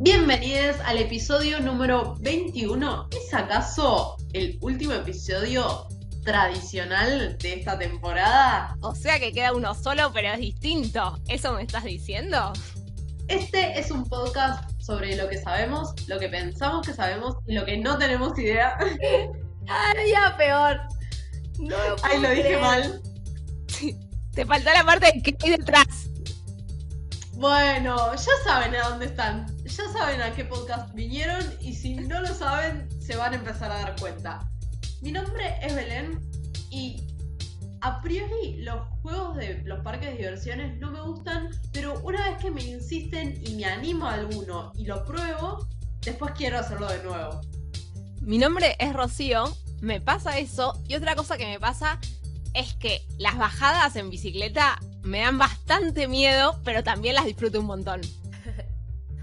Bienvenidos al episodio número 21. ¿Es acaso el último episodio tradicional de esta temporada? O sea que queda uno solo, pero es distinto. ¿Eso me estás diciendo? Este es un podcast sobre lo que sabemos, lo que pensamos que sabemos y lo que no tenemos idea. ¡Ay, ya peor! No lo puedo Ay, lo dije creer. mal. Te faltó la parte de que hay detrás. Bueno, ya saben a dónde están. Ya saben a qué podcast vinieron y si no lo saben, se van a empezar a dar cuenta. Mi nombre es Belén y a priori los juegos de los parques de diversiones no me gustan, pero una vez que me insisten y me animo a alguno y lo pruebo, después quiero hacerlo de nuevo. Mi nombre es Rocío, me pasa eso, y otra cosa que me pasa es que las bajadas en bicicleta me dan bastante miedo, pero también las disfruto un montón.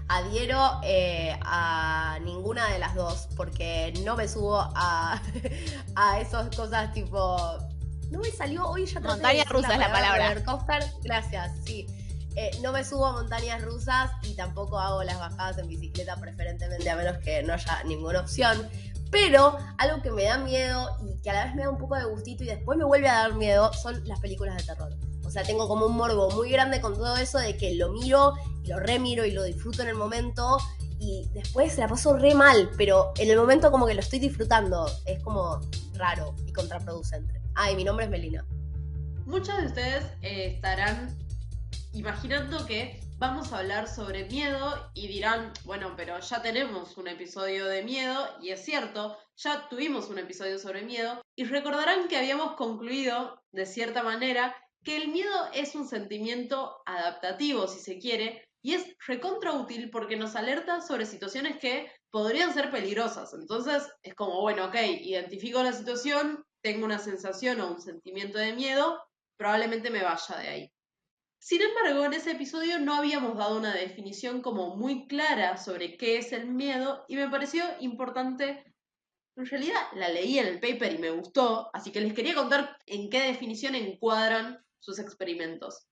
Adhiero a ninguna de las dos, porque no me subo a esas cosas tipo... No me salió hoy, ya traté Montaña de decir rusa es la palabra. roller coaster. Gracias, sí. No me subo a montañas rusas y tampoco hago las bajadas en bicicleta, preferentemente, a menos que no haya ninguna opción. Pero algo que me da miedo y que a la vez me da un poco de gustito y después me vuelve a dar miedo son las películas de terror. O sea, tengo como un morbo muy grande con todo eso de que lo miro y lo remiro y lo disfruto en el momento y después se la paso re mal, pero en el momento como que lo estoy disfrutando. Es como raro y contraproducente. Ay, mi nombre es Melina. Muchos de ustedes estarán imaginando que vamos a hablar sobre miedo y dirán, bueno, pero ya tenemos un episodio de miedo, y es cierto, ya tuvimos un episodio sobre miedo, y recordarán que habíamos concluido, de cierta manera, que el miedo es un sentimiento adaptativo, si se quiere, y es recontra útil porque nos alerta sobre situaciones que podrían ser peligrosas. Entonces es como, bueno, ok, identifico la situación, tengo una sensación o un sentimiento de miedo, probablemente me vaya de ahí. Sin embargo, en ese episodio no habíamos dado una definición como muy clara sobre qué es el miedo y me pareció importante. En realidad la leí en el paper y me gustó, así que les quería contar en qué definición encuadran sus experimentos.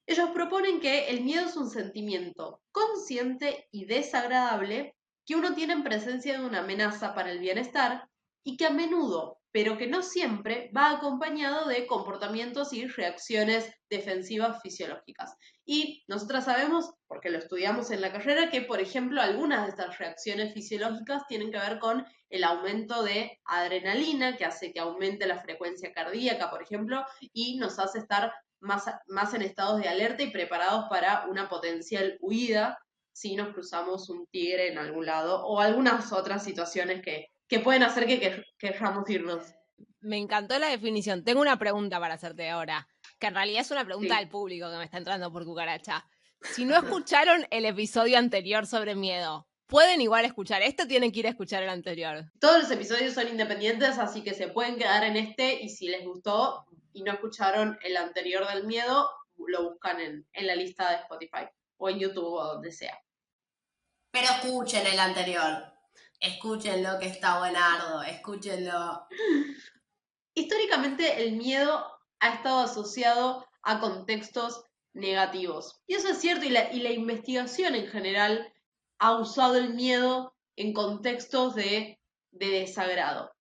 Ellos proponen que el miedo es un sentimiento consciente y desagradable que uno tiene en presencia de una amenaza para el bienestar y que a menudo, pero que no siempre, va acompañado de comportamientos y reacciones defensivas fisiológicas. Y nosotras sabemos, porque lo estudiamos en la carrera, que, por ejemplo, algunas de estas reacciones fisiológicas tienen que ver con el aumento de adrenalina, que hace que aumente la frecuencia cardíaca, por ejemplo, y nos hace estar más en estados de alerta y preparados para una potencial huida si nos cruzamos un tigre en algún lado o algunas otras situaciones que pueden hacer que querramos irnos. Me encantó la definición. Tengo una pregunta para hacerte ahora, que en realidad es una pregunta Sí. del público que me está entrando por cucaracha. Si no escucharon el episodio anterior sobre miedo, ¿pueden igual escuchar esto o tienen que ir a escuchar el anterior? Todos los episodios son independientes, así que se pueden quedar en este y si les gustó y no escucharon el anterior del miedo, lo buscan en la lista de Spotify o en YouTube o donde sea. Pero escuchen el anterior. Escúchenlo que está buenardo. Escúchenlo. Históricamente el miedo ha estado asociado a contextos negativos. Y eso es cierto, y la investigación en general ha usado el miedo en contextos de desagrado.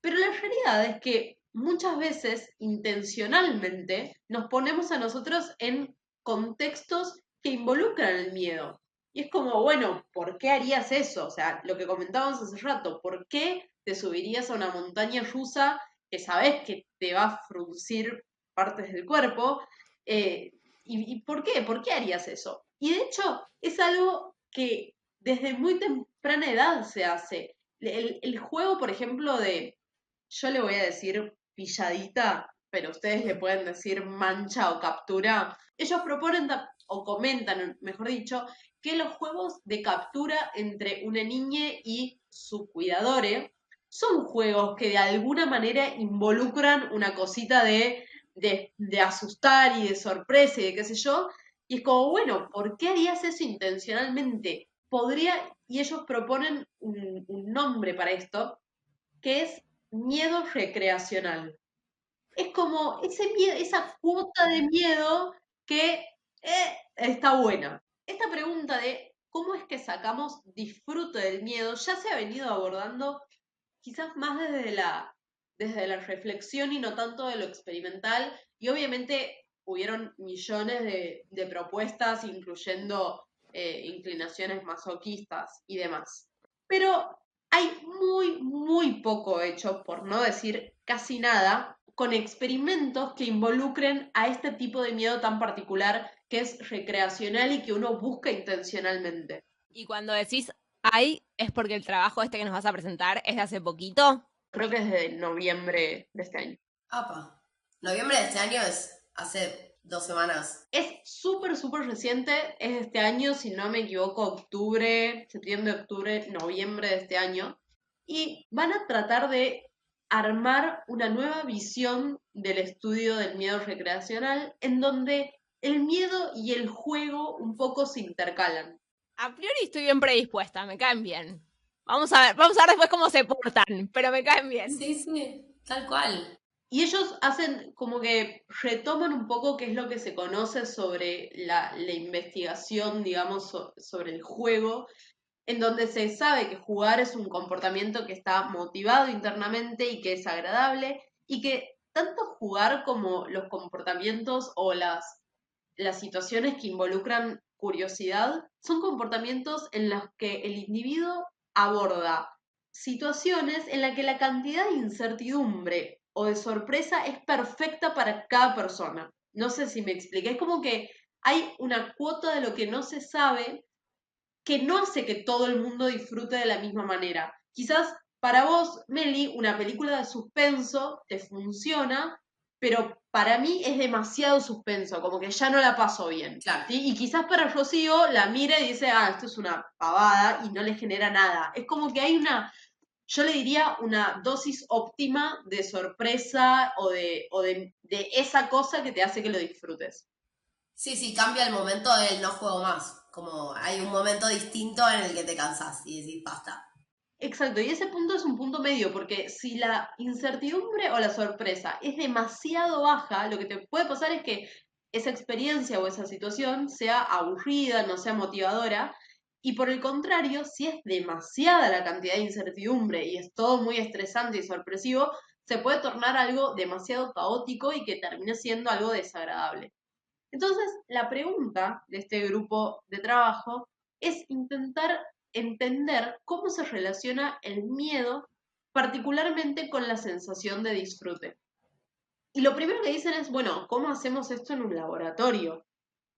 Pero la realidad es que muchas veces, intencionalmente, nos ponemos a nosotros en contextos que involucran el miedo. Y es como, bueno, ¿por qué harías eso? O sea, lo que comentábamos hace rato, ¿por qué te subirías a una montaña rusa que sabes que te va a fruncir partes del cuerpo? ¿Y por qué? ¿Por qué harías eso? Y de hecho, es algo que desde muy temprana edad se hace. El juego, por ejemplo, yo le voy a decir pilladita, pero ustedes le pueden decir mancha o captura. Ellos proponen o comentan, mejor dicho, que los juegos de captura entre una niña y su cuidadore son juegos que de alguna manera involucran una cosita de asustar y de sorpresa y de qué sé yo. Y es como, bueno, ¿por qué harías eso intencionalmente? Podría, y ellos proponen un nombre para esto, que es miedo recreacional. Es como ese miedo, esa cuota de miedo que está buena. Esta pregunta de cómo es que sacamos disfrute del miedo, ya se ha venido abordando quizás más desde la reflexión y no tanto de lo experimental, y obviamente hubieron millones de propuestas, incluyendo inclinaciones masoquistas y demás. Pero hay muy, muy poco hecho, por no decir casi nada, con experimentos que involucren a este tipo de miedo tan particular que es recreacional y que uno busca intencionalmente. Y cuando decís hay, es porque el trabajo este que nos vas a presentar es de hace poquito. Creo que es de noviembre de este año. Apa. Noviembre de este año es hace 2 semanas. Es súper, súper reciente, es de este año, si no me equivoco, octubre, septiembre, octubre, noviembre de este año. Y van a tratar de armar una nueva visión del estudio del miedo recreacional, en donde el miedo y el juego un poco se intercalan. A priori estoy bien predispuesta, me caen bien. Vamos a ver después cómo se portan, pero me caen bien. Sí, sí, tal cual. Y ellos hacen como que retoman un poco qué es lo que se conoce sobre la investigación, digamos, sobre el juego, en donde se sabe que jugar es un comportamiento que está motivado internamente y que es agradable, y que tanto jugar como los comportamientos o las situaciones que involucran curiosidad son comportamientos en los que el individuo aborda situaciones en las que la cantidad de incertidumbre o de sorpresa es perfecta para cada persona. No sé si me expliqué. Es como que hay una cuota de lo que no se sabe que no hace que todo el mundo disfrute de la misma manera. Quizás para vos, Meli, una película de suspenso te funciona, pero para mí es demasiado suspenso, como que ya no la paso bien. Claro. ¿Sí? Y quizás para Rocío la mira y dice, ah, esto es una pavada y no le genera nada. Es como que hay yo le diría una dosis óptima de sorpresa o de esa cosa que te hace que lo disfrutes. Sí, sí, cambia el momento del no juego más. Como hay un momento distinto en el que te cansás y decís basta. Exacto, y ese punto es un punto medio, porque si la incertidumbre o la sorpresa es demasiado baja, lo que te puede pasar es que esa experiencia o esa situación sea aburrida, no sea motivadora, y por el contrario, si es demasiada la cantidad de incertidumbre y es todo muy estresante y sorpresivo, se puede tornar algo demasiado caótico y que termine siendo algo desagradable. Entonces, la pregunta de este grupo de trabajo es intentar entender cómo se relaciona el miedo particularmente con la sensación de disfrute. Y lo primero que dicen es, bueno, ¿cómo hacemos esto en un laboratorio?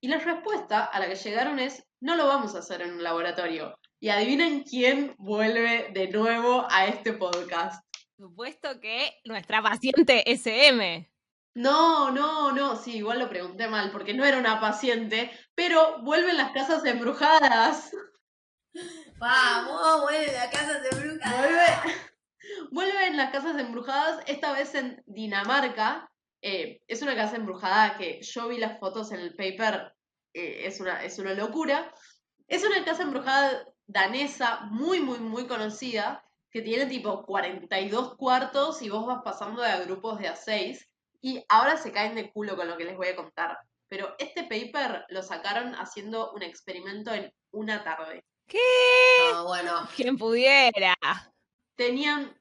Y la respuesta a la que llegaron es, no lo vamos a hacer en un laboratorio. Y adivinen quién vuelve de nuevo a este podcast. Supuesto que nuestra paciente SM. No, no, no, sí, igual lo pregunté mal porque no era una paciente, pero vuelven las casas embrujadas. Vamos, vuelve la casa de brujas. Vuelven las casas embrujadas, esta vez en Dinamarca. Es una casa embrujada que yo vi las fotos en el paper, es una locura. Es una casa embrujada danesa muy, muy, muy conocida, que tiene tipo 42 cuartos y vos vas pasando de a grupos de a 6. Y ahora se caen de culo con lo que les voy a contar. Pero este paper lo sacaron haciendo un experimento en una tarde. ¿Qué? No, bueno. ¿Quién pudiera? Tenían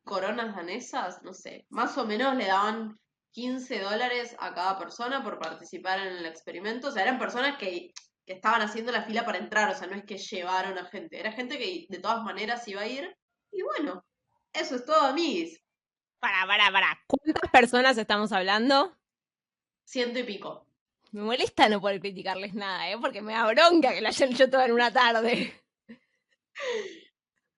coronas danesas, no sé, más o menos le daban $15 a cada persona por participar en el experimento. O sea, eran personas que estaban haciendo la fila para entrar, o sea, no es que llevaron a gente, era gente que de todas maneras iba a ir. Y bueno, eso es todo, amiguis. Para. ¿Cuántas personas estamos hablando? 100 y pico. Me molesta no poder criticarles nada, ¿eh? Porque me da bronca que la hayan hecho toda en una tarde.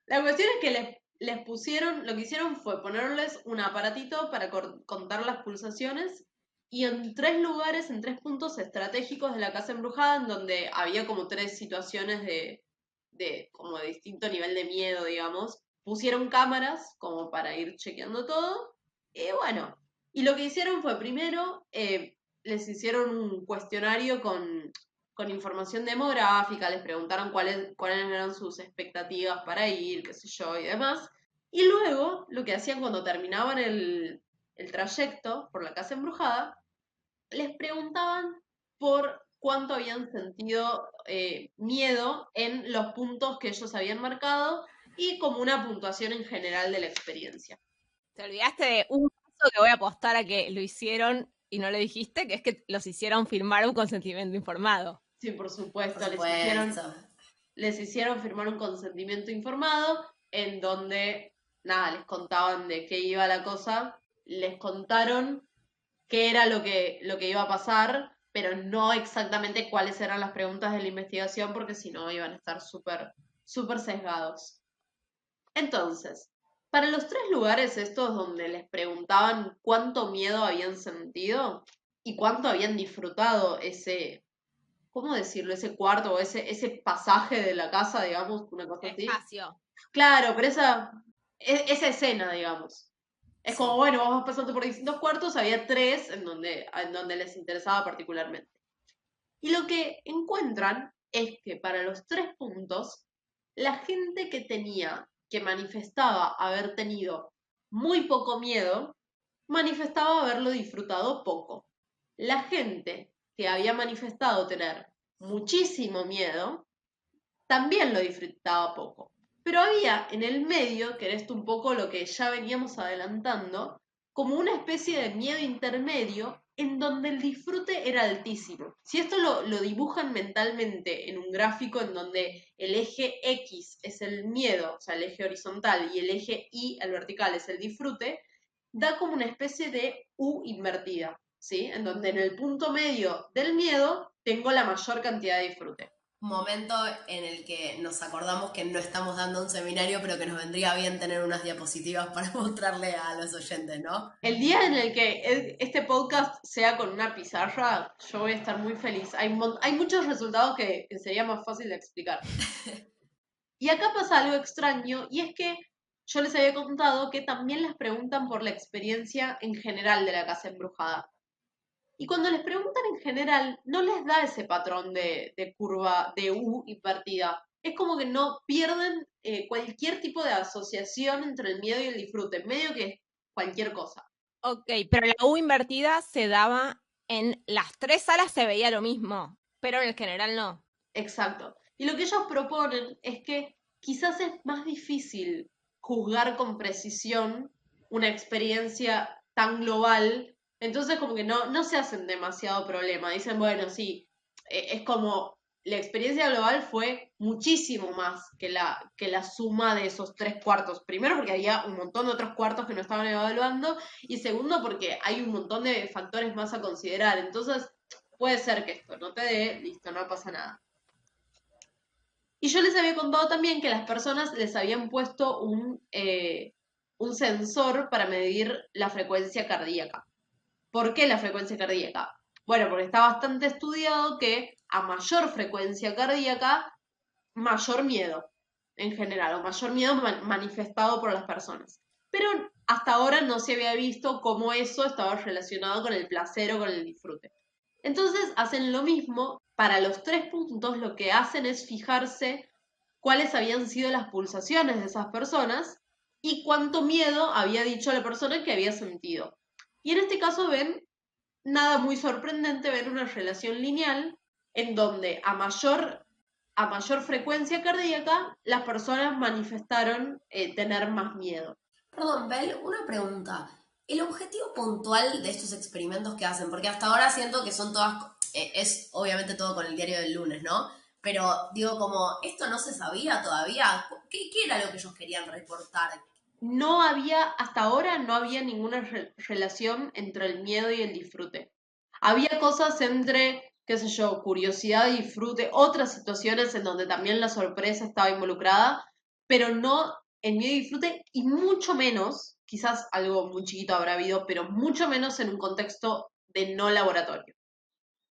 La cuestión es que les pusieron, lo que hicieron fue ponerles un aparatito para contar las pulsaciones y en 3 lugares, en 3 puntos estratégicos de la casa embrujada, en donde había como 3 situaciones de como de distinto nivel de miedo, digamos, pusieron cámaras como para ir chequeando todo. Y bueno, y lo que hicieron fue primero, les hicieron un cuestionario con información demográfica, les preguntaron cuáles eran sus expectativas para ir, qué sé yo, y demás. Y luego, lo que hacían cuando terminaban el trayecto por la casa embrujada, les preguntaban por cuánto habían sentido miedo en los puntos que ellos habían marcado y como una puntuación en general de la experiencia. Te olvidaste de un caso que voy a apostar a que lo hicieron y no lo dijiste, que es que los hicieron firmar un consentimiento informado. Sí, por supuesto, Por supuesto. les hicieron firmar un consentimiento informado en donde, nada, les contaban de qué iba la cosa, les contaron qué era lo que iba a pasar, pero no exactamente cuáles eran las preguntas de la investigación, porque si no iban a estar súper sesgados. Entonces, para los 3 lugares estos donde les preguntaban cuánto miedo habían sentido y cuánto habían disfrutado ese, ¿cómo decirlo? Ese cuarto o ese pasaje de la casa, digamos, una cosa así. Espacio. Claro, pero esa escena, digamos. Es Sí. como, bueno, vamos pasando por distintos cuartos, había 3 en donde les interesaba particularmente. Y lo que encuentran es que para los 3 puntos, la gente que manifestaba haber tenido muy poco miedo, manifestaba haberlo disfrutado poco. La gente que había manifestado tener muchísimo miedo, también lo disfrutaba poco. Pero había en el medio, que era esto un poco lo que ya veníamos adelantando, como una especie de miedo intermedio en donde el disfrute era altísimo. Si esto lo dibujan mentalmente en un gráfico en donde el eje X es el miedo, o sea, el eje horizontal, y el eje Y, el vertical, es el disfrute, da como una especie de U invertida, ¿sí? En donde en el punto medio del miedo tengo la mayor cantidad de disfrute. Momento en el que nos acordamos que no estamos dando un seminario, pero que nos vendría bien tener unas diapositivas para mostrarle a los oyentes, ¿no? El día en el que este podcast sea con una pizarra, yo voy a estar muy feliz. Hay muchos resultados que sería más fácil de explicar. Y acá pasa algo extraño, y es que yo les había contado que también les preguntan por la experiencia en general de la casa embrujada. Y cuando les preguntan en general, no les da ese patrón de curva de U invertida. Es como que no pierden cualquier tipo de asociación entre el miedo y el disfrute, medio que cualquier cosa. Ok, pero la U invertida se daba en las 3 salas, se veía lo mismo, pero en el general no. Exacto. Y lo que ellos proponen es que quizás es más difícil juzgar con precisión una experiencia tan global, entonces como que no se hacen demasiado problema. Dicen, bueno, sí, es como la experiencia global fue muchísimo más que la suma de esos 3 cuartos. Primero porque había un montón de otros cuartos que no estaban evaluando y segundo porque hay un montón de factores más a considerar. Entonces puede ser que esto no te dé, listo, no pasa nada. Y yo les había contado también que las personas les habían puesto un sensor para medir la frecuencia cardíaca. ¿Por qué la frecuencia cardíaca? Bueno, porque está bastante estudiado que a mayor frecuencia cardíaca, mayor miedo en general, o mayor miedo manifestado por las personas. Pero hasta ahora no se había visto cómo eso estaba relacionado con el placer o con el disfrute. Entonces hacen lo mismo, para los 3 puntos lo que hacen es fijarse cuáles habían sido las pulsaciones de esas personas y cuánto miedo había dicho la persona que había sentido. Y en este caso ven, nada muy sorprendente, ven una relación lineal en donde a mayor frecuencia cardíaca las personas manifestaron tener más miedo. Perdón, Bel, una pregunta. El objetivo puntual de estos experimentos que hacen, porque hasta ahora siento que son todas, es obviamente todo con el diario del lunes, ¿no? Pero digo, como esto no se sabía todavía, ¿qué era lo que ellos querían reportar? No había, hasta ahora no había ninguna relación entre el miedo y el disfrute. Había cosas entre, qué sé yo, curiosidad y disfrute, otras situaciones en donde también la sorpresa estaba involucrada, pero no en miedo y disfrute, y mucho menos, quizás algo muy chiquito habrá habido, pero mucho menos en un contexto de no laboratorio.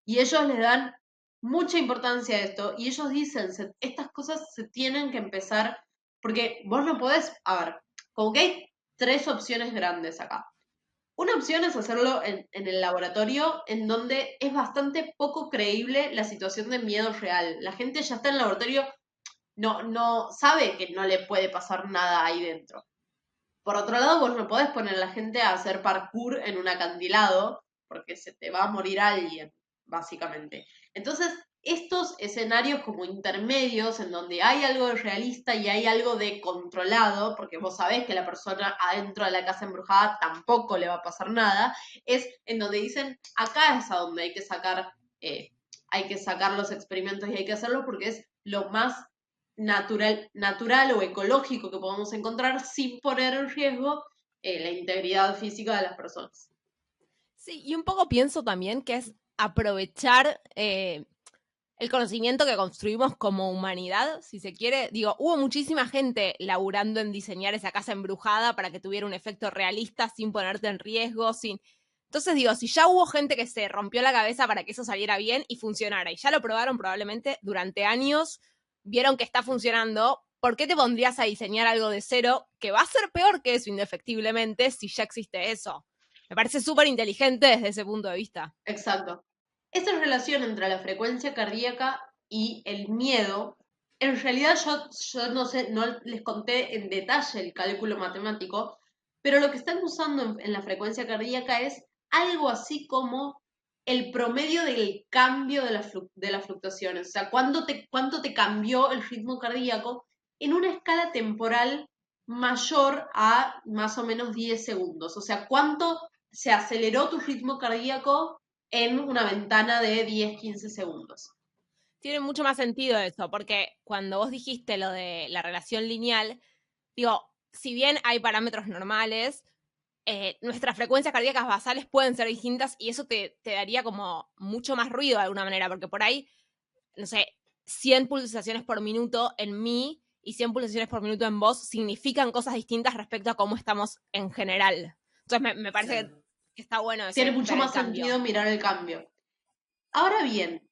Y ellos les dan mucha importancia a esto, y ellos dicen, estas cosas se tienen que empezar, porque vos no podés, a ver, como que hay 3 opciones grandes acá. Una opción es hacerlo en el laboratorio, en donde es bastante poco creíble la situación de miedo real. La gente ya está en el laboratorio, no sabe que no le puede pasar nada ahí dentro. Por otro lado, vos no podés poner a la gente a hacer parkour en un acantilado, porque se te va a morir alguien. básicamente. Entonces, estos escenarios como intermedios, en donde hay algo de realista y hay algo de controlado, porque vos sabés que la persona adentro de la casa embrujada tampoco le va a pasar nada, es en donde dicen, acá es a donde hay que sacar los experimentos y hay que hacerlo porque es lo más natural o ecológico que podemos encontrar sin poner en riesgo la integridad física de las personas. Sí, y un poco pienso también que es aprovechar el conocimiento que construimos como humanidad, si se quiere. Digo, hubo muchísima gente laburando en diseñar esa casa embrujada para que tuviera un efecto realista sin ponerte en riesgo, sin... Entonces digo, si ya hubo gente que se rompió la cabeza para que eso saliera bien y funcionara, y ya lo probaron probablemente durante años, vieron que está funcionando, ¿por qué te pondrías a diseñar algo de cero que va a ser peor que eso indefectiblemente si ya existe eso? Me parece súper inteligente desde ese punto de vista. Exacto. Esta relación entre la frecuencia cardíaca y el miedo, en realidad yo no sé, no les conté en detalle el cálculo matemático, pero lo que están usando en la frecuencia cardíaca es algo así como el promedio del cambio de las fluctuaciones. O sea, cuánto te cambió el ritmo cardíaco en una escala temporal mayor a más o menos 10 segundos. O sea, cuánto se aceleró tu ritmo cardíaco en una ventana de 10-15 segundos. Tiene mucho más sentido eso, porque cuando vos dijiste lo de la relación lineal, digo, si bien hay parámetros normales, nuestras frecuencias cardíacas basales pueden ser distintas y eso te daría como mucho más ruido de alguna manera, porque por ahí, no sé, 100 pulsaciones por minuto en mí y 100 pulsaciones por minuto en vos significan cosas distintas respecto a cómo estamos en general. Entonces me parece que está bueno Tiene ese mucho ver el más cambio. sentido mirar el cambio. Ahora bien,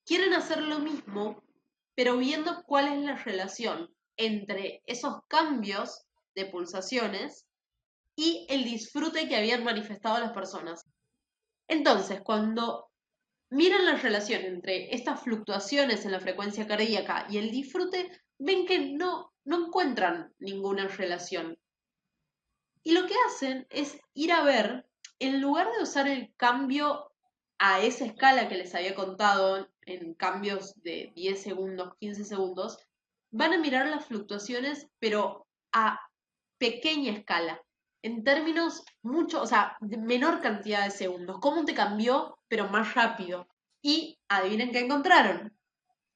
quieren hacer lo mismo, pero viendo cuál es la relación entre esos cambios de pulsaciones y el disfrute que habían manifestado las personas. Entonces, cuando miran la relación entre estas fluctuaciones en la frecuencia cardíaca y el disfrute, ven que no encuentran ninguna relación. Y lo que hacen es ir a ver, en lugar de usar el cambio a esa escala que les había contado, en cambios de 10 segundos, 15 segundos, van a mirar las fluctuaciones, pero a pequeña escala, en términos mucho, o sea, de menor cantidad de segundos. ¿Cómo te cambió, pero más rápido? Y adivinen qué encontraron.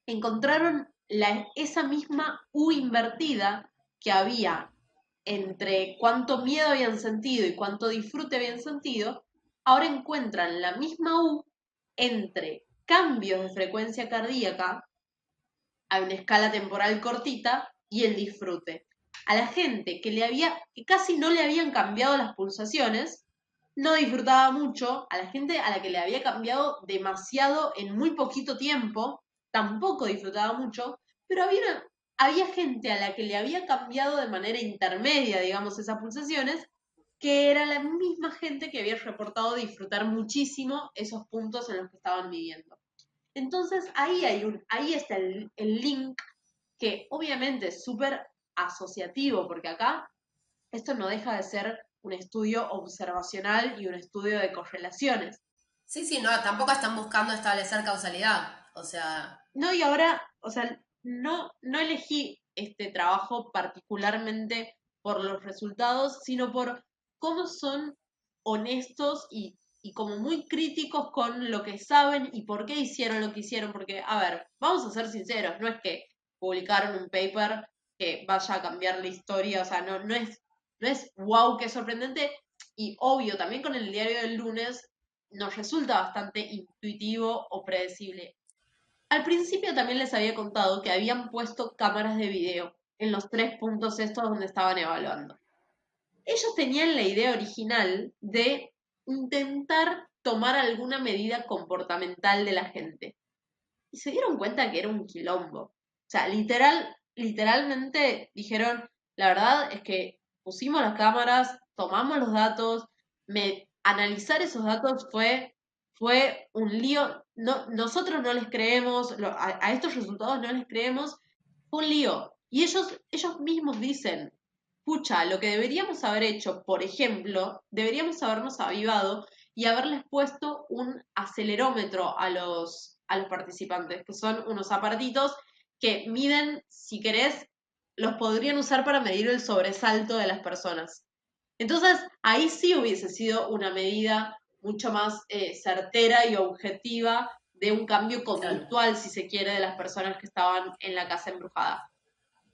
Encontraron esa misma U invertida que había entre cuánto miedo habían sentido y cuánto disfrute habían sentido, ahora encuentran la misma U entre cambios de frecuencia cardíaca a una escala temporal cortita y el disfrute. A la gente que casi no le habían cambiado las pulsaciones, no disfrutaba mucho. A la gente a la que le había cambiado demasiado en muy poquito tiempo, tampoco disfrutaba mucho, pero había gente a la que le había cambiado de manera intermedia, digamos, esas pulsaciones, que era la misma gente que había reportado disfrutar muchísimo esos puntos en los que estaban viviendo. Entonces ahí está el link que obviamente es súper asociativo, porque acá esto no deja de ser un estudio observacional y un estudio de correlaciones. Sí, sí, no, tampoco están buscando establecer causalidad. O sea, No, y ahora, o sea, no elegí este trabajo particularmente por los resultados, sino por cómo son honestos y como muy críticos con lo que saben y por qué hicieron lo que hicieron. Porque, a ver, vamos a ser sinceros, no es que publicaron un paper que vaya a cambiar la historia, o sea, no es wow, qué sorprendente. Y obvio, también con el diario del lunes nos resulta bastante intuitivo o predecible. Al principio también les había contado que habían puesto cámaras de video en los 3 puntos estos donde estaban evaluando. Ellos tenían la idea original de intentar tomar alguna medida comportamental de la gente. Y se dieron cuenta que era un quilombo. O sea, literalmente dijeron, la verdad es que pusimos las cámaras, tomamos los datos, analizar esos datos fue un lío. No, nosotros no les creemos, a estos resultados no les creemos, fue un lío. Y ellos mismos dicen, pucha, lo que deberíamos haber hecho, por ejemplo, deberíamos habernos avivado y haberles puesto un acelerómetro a los participantes, que son unos aparatitos que miden, si querés, los podrían usar para medir el sobresalto de las personas. Entonces, ahí sí hubiese sido una medida mucho más certera y objetiva de un cambio conductual, si se quiere, de las personas que estaban en la casa embrujada.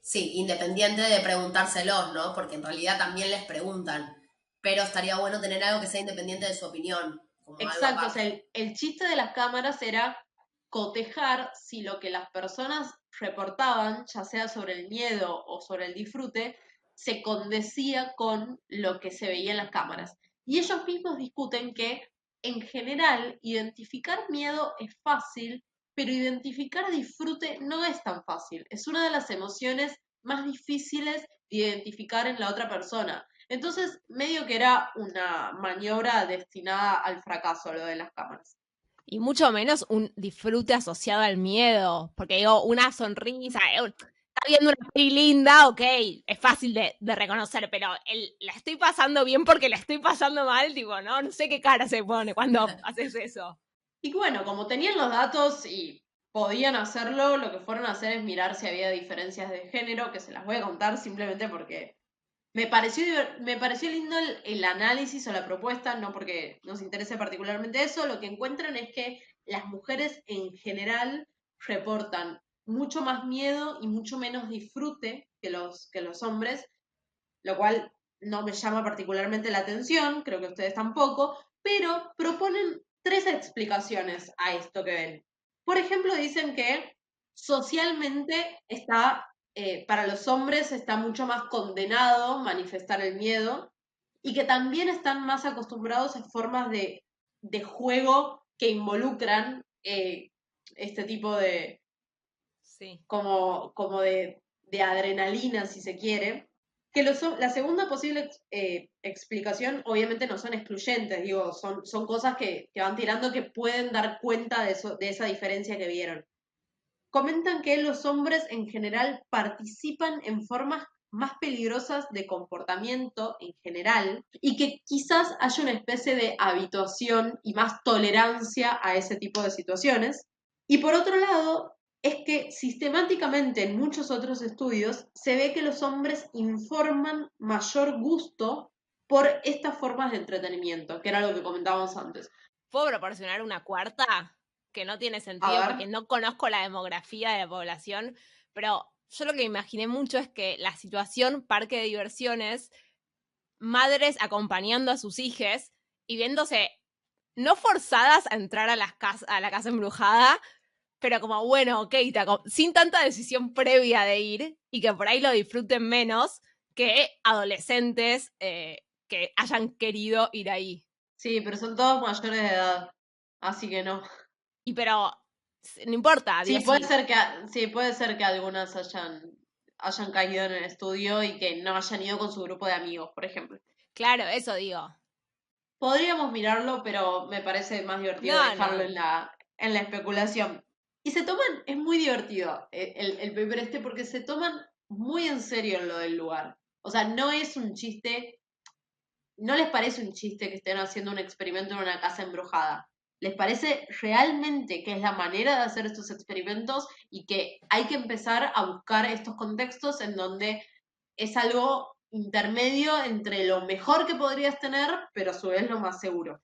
Sí, independiente de preguntárselos, ¿no? Porque en realidad también les preguntan. Pero estaría bueno tener algo que sea independiente de su opinión, como algo Exacto, o sea, aparte. el chiste de las cámaras era cotejar si lo que las personas reportaban, ya sea sobre el miedo o sobre el disfrute, se condecía con lo que se veía en las cámaras. Y ellos mismos discuten que, en general, identificar miedo es fácil, pero identificar disfrute no es tan fácil. Es una de las emociones más difíciles de identificar en la otra persona. Entonces, medio que era una maniobra destinada al fracaso, lo de las cámaras. Y mucho menos un disfrute asociado al miedo. Porque digo, una sonrisa, está viendo una peli linda, ok, es fácil de reconocer, pero la estoy pasando bien porque la estoy pasando mal, tipo, no sé qué cara se pone cuando haces eso. Y bueno, como tenían los datos y podían hacerlo, lo que fueron a hacer es mirar si había diferencias de género, que se las voy a contar simplemente porque me pareció lindo el análisis o la propuesta, no porque nos interese particularmente eso. Lo que encuentran es que las mujeres en general reportan mucho más miedo y mucho menos disfrute que los hombres, lo cual no me llama particularmente la atención, creo que ustedes tampoco, pero proponen tres explicaciones a esto que ven. Por ejemplo, dicen que socialmente está, para los hombres está mucho más condenado manifestar el miedo y que también están más acostumbrados a formas de juego que involucran este tipo de, Sí. como de adrenalina, si se quiere, que la segunda posible explicación obviamente no son excluyentes, digo, son cosas que van tirando que pueden dar cuenta de, eso, de esa diferencia que vieron. Comentan que los hombres en general participan en formas más peligrosas de comportamiento en general y que quizás haya una especie de habituación y más tolerancia a ese tipo de situaciones. Y por otro lado, es que sistemáticamente en muchos otros estudios se ve que los hombres informan mayor gusto por estas formas de entretenimiento, que era lo que comentábamos antes. ¿Puedo proporcionar una cuarta? Que no tiene A sentido porque ver, no conozco la demografía de la población, pero yo lo que imaginé mucho es que la situación parque de diversiones, madres acompañando a sus hijos y viéndose no forzadas a entrar a, a la casa embrujada, pero como, bueno, ok, sin tanta decisión previa de ir y que por ahí lo disfruten menos que adolescentes que hayan querido ir ahí. sí, pero son todos mayores de edad, así que no. Y pero, no importa, Sí, digo, sí, sí, puede ser que algunas hayan caído en el estudio y que no hayan ido con su grupo de amigos, por ejemplo. claro, eso digo. Podríamos mirarlo, pero me parece más divertido No, dejarlo no. en la especulación. Y se toman, es muy divertido el paper porque se toman muy en serio lo del lugar. O sea, no es un chiste, no les parece un chiste que estén haciendo un experimento en una casa embrujada. Les parece realmente que es la manera de hacer estos experimentos y que hay que empezar a buscar estos contextos en donde es algo intermedio entre lo mejor que podrías tener, pero a su vez lo más seguro.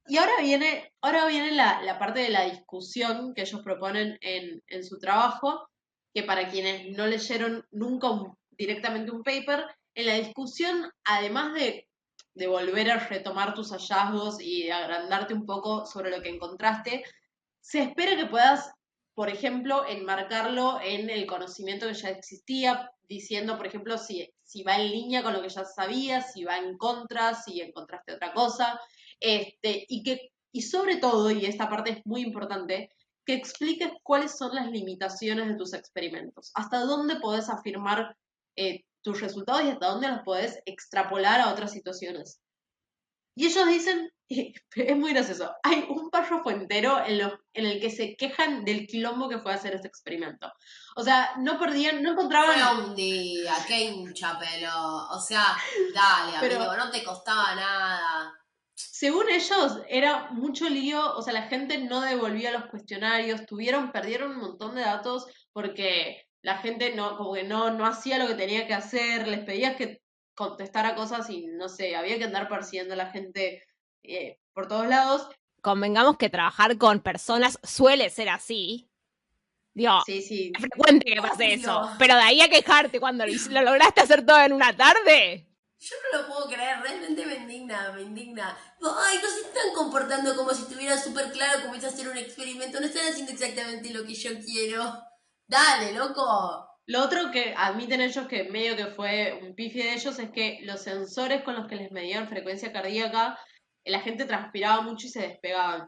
Y ahora viene la parte de la discusión que ellos proponen en su trabajo, que para quienes no leyeron nunca directamente un paper, en la discusión, además de volver a retomar tus hallazgos y de agrandarte un poco sobre lo que encontraste, se espera que puedas, por ejemplo, enmarcarlo en el conocimiento que ya existía, diciendo, por ejemplo, si va en línea con lo que ya sabías, si va en contra, si encontraste otra cosa, y sobre todo, y esta parte es muy importante, que expliques cuáles son las limitaciones de tus experimentos, hasta dónde podés afirmar tus resultados y hasta dónde los podés extrapolar a otras situaciones. Y ellos dicen Es muy gracioso. Hay un párrafo entero en el que se quejan del quilombo que fue hacer este experimento. O sea, no perdían, no Fue encontraban, un día, qué hincha pelo. O sea, dale, amigo, pero no te costaba nada. según ellos era mucho lío, o sea, la gente no devolvía los cuestionarios, perdieron un montón de datos porque la gente no, como que no hacía lo que tenía que hacer, les pedías que contestara cosas y no sé, había que andar persiguiendo a la gente por todos lados. Convengamos que trabajar con personas suele ser así. Digo, Sí, sí. es frecuente que pase Obvio. eso. Pero de ahí a quejarte cuando lo lograste hacer todo en una tarde. Yo no lo puedo creer, realmente me indigna, me indigna. Ay, no se están comportando como si estuviera súper claro cómo es hacer un experimento, no están haciendo exactamente lo que yo quiero. Dale, loco. Lo otro que admiten ellos que medio que fue un pifie de ellos es que los sensores con los que les medían frecuencia cardíaca, la gente transpiraba mucho y se despegaban.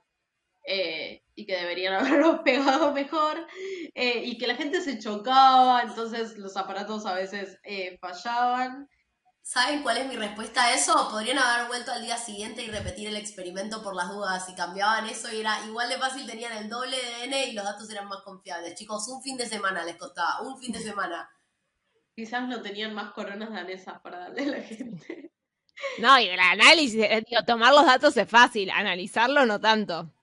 Y que deberían haberlos pegado mejor, y que la gente se chocaba, entonces los aparatos a veces fallaban. ¿Saben cuál es mi respuesta a eso? Podrían haber vuelto al día siguiente y repetir el experimento por las dudas. Si cambiaban eso y era igual de fácil, tenían el doble de N y los datos eran más confiables. Chicos, un fin de semana les costaba, un fin de semana. Quizás no tenían más coronas danesas para darle a la gente. No, y el análisis, digo, tomar los datos es fácil, analizarlo no tanto.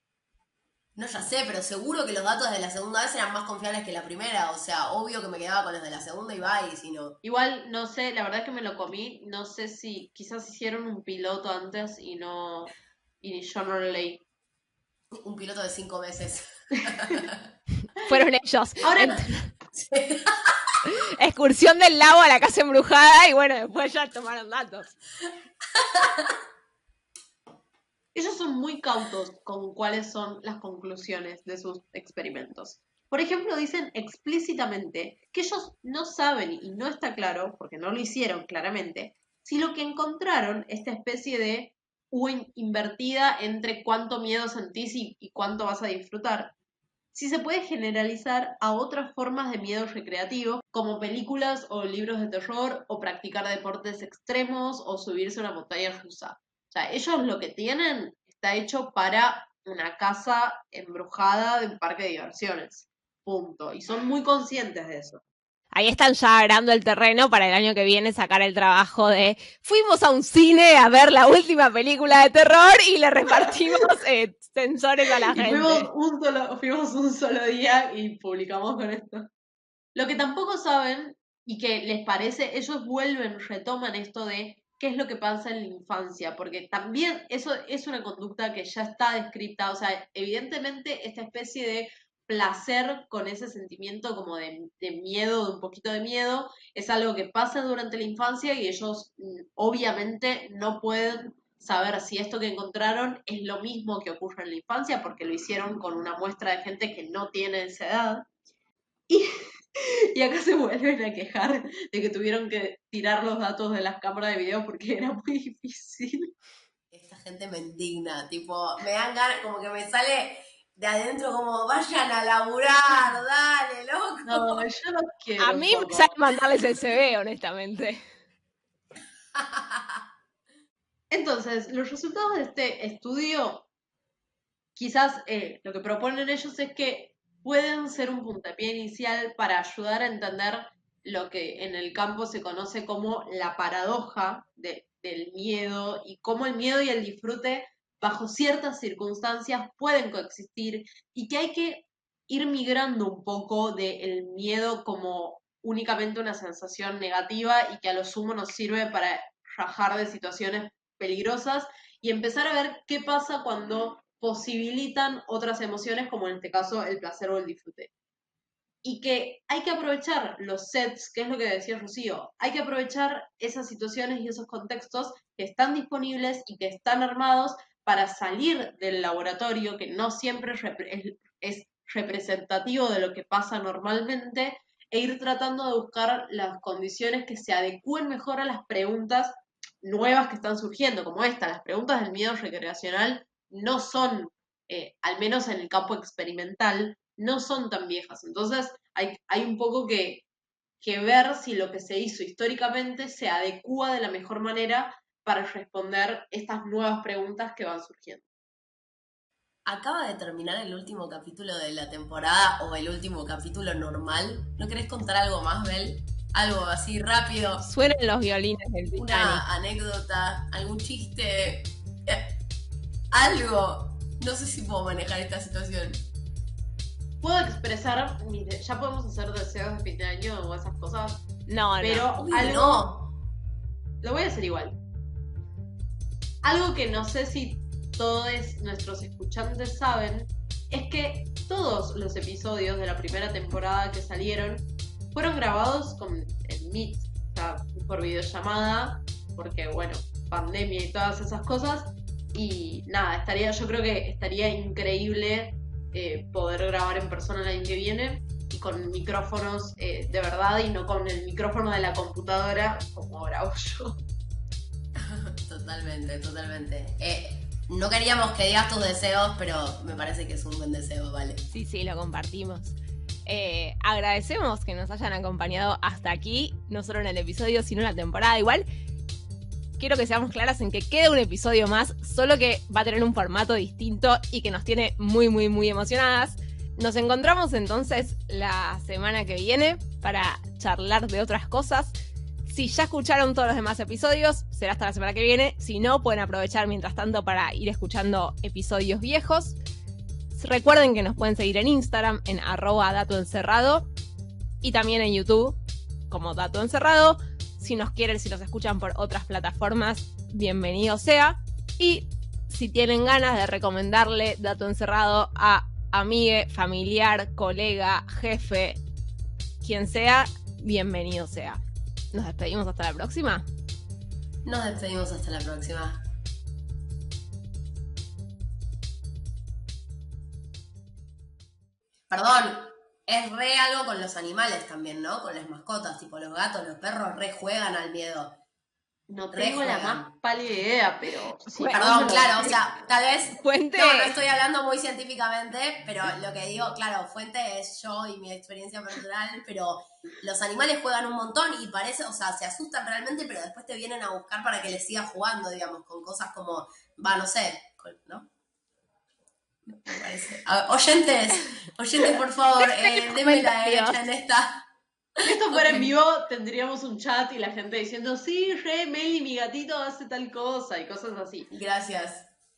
No, ya sé, pero seguro que los datos de la segunda vez eran más confiables que la primera. O sea, obvio que me quedaba con los de la segunda y va, y si no. Igual, no sé, la verdad es que me lo comí, no sé si quizás hicieron un piloto antes y yo no lo leí. Un piloto de 5 meses. Fueron ellos. Ahora, Sí. Excursión del lago a la casa embrujada y bueno, después ya tomaron datos. ellos son muy cautos con cuáles son las conclusiones de sus experimentos. Por ejemplo, dicen explícitamente que ellos no saben y no está claro, porque no lo hicieron claramente, si lo que encontraron, esta especie de U invertida entre cuánto miedo sentís y cuánto vas a disfrutar, si se puede generalizar a otras formas de miedo recreativo, como películas o libros de terror, o practicar deportes extremos, o subirse a una montaña rusa. O sea, ellos lo que tienen está hecho para una casa embrujada de un parque de diversiones. Punto. Y son muy conscientes de eso. Ahí están ya arando el terreno para el año que viene sacar el trabajo de fuimos a un cine a ver la última película de terror y le repartimos sensores a la Y gente. fuimos un solo día y publicamos con esto. Lo que tampoco saben y que les parece, ellos vuelven, retoman esto de qué es lo que pasa en la infancia, porque también eso es una conducta que ya está descrita, o sea, evidentemente esta especie de placer con ese sentimiento como de miedo, de un poquito de miedo, es algo que pasa durante la infancia y ellos obviamente no pueden saber si esto que encontraron es lo mismo que ocurre en la infancia, porque lo hicieron con una muestra de gente que no tiene esa edad. Y y acá se vuelven a quejar de que tuvieron que tirar los datos de las cámaras de video porque era muy difícil. Esta gente me indigna, tipo, me dan ganas, como que me sale de adentro como, vayan a laburar, dale, loco. No, yo los quiero A un mí me poco. sale mandarles el CV, honestamente. Entonces, los resultados de este estudio, quizás lo que proponen ellos es que pueden ser un puntapié inicial para ayudar a entender lo que en el campo se conoce como la paradoja del miedo y cómo el miedo y el disfrute bajo ciertas circunstancias pueden coexistir y que hay que ir migrando un poco del miedo como únicamente una sensación negativa y que a lo sumo nos sirve para rajar de situaciones peligrosas y empezar a ver qué pasa cuando posibilitan otras emociones, como en este caso el placer o el disfrute. Y que hay que aprovechar los sets, que es lo que decía Rocío, hay que aprovechar esas situaciones y esos contextos que están disponibles y que están armados para salir del laboratorio, que no siempre es representativo de lo que pasa normalmente, e ir tratando de buscar las condiciones que se adecúen mejor a las preguntas nuevas que están surgiendo, como esta, las preguntas del miedo recreacional no son, al menos en el campo experimental, no son tan viejas. Entonces hay un poco que ver si lo que se hizo históricamente se adecúa de la mejor manera para responder estas nuevas preguntas que van surgiendo. Acaba de terminar el último capítulo de la temporada, o el último capítulo normal. ¿No querés contar algo más, Bel? Algo así rápido. Suenen los violines del Titanic. Una anécdota, algún chiste, algo. No sé si puedo manejar esta situación. Puedo expresar, ya podemos hacer deseos de fin de año o esas cosas, No, pero Uy, algo no. lo voy a hacer igual. Algo que no sé si todos nuestros escuchantes saben es que todos los episodios de la primera temporada que salieron fueron grabados con el Meet, o sea, por videollamada, porque bueno, pandemia y todas esas cosas. Y nada, yo creo que estaría increíble poder grabar en persona el año que viene y con micrófonos de verdad y no con el micrófono de la computadora como grabo yo. Totalmente, totalmente. No queríamos que digas tus deseos, pero me parece que es un buen deseo, vale. Sí, lo compartimos. Agradecemos que nos hayan acompañado hasta aquí, no solo en el episodio, sino en la temporada. Igual, quiero que seamos claras en que queda un episodio más, solo que va a tener un formato distinto y que nos tiene muy, muy, muy emocionadas. Nos encontramos entonces la semana que viene para charlar de otras cosas. Si ya escucharon todos los demás episodios, será hasta la semana que viene. Si no, pueden aprovechar mientras tanto para ir escuchando episodios viejos. Recuerden que nos pueden seguir en Instagram en @datoencerrado y también en YouTube como Dato Encerrado. Si nos escuchan por otras plataformas, bienvenido sea. Y si tienen ganas de recomendarle Dato Encerrado a amigue, familiar, colega, jefe, quien sea, bienvenido sea. Nos despedimos hasta la próxima. Nos despedimos hasta la próxima. Perdón, es re algo con los animales también, ¿no? Con las mascotas, tipo los gatos, los perros re juegan al miedo. No tengo la más pálida idea, pero... Sí, perdón, claro, o sea, tal vez... Fuente. No estoy hablando muy científicamente, pero lo que digo, claro, fuente es yo y mi experiencia personal, pero los animales juegan un montón y parece, o sea, se asustan realmente, pero después te vienen a buscar para que les sigas jugando, digamos, con cosas como, no sé, ¿no? Me parece. Oyentes, por favor, denme la derecha en esta... Si esto fuera en vivo, tendríamos un chat y la gente diciendo, sí, Meli, mi gatito hace tal cosa y cosas así. Gracias.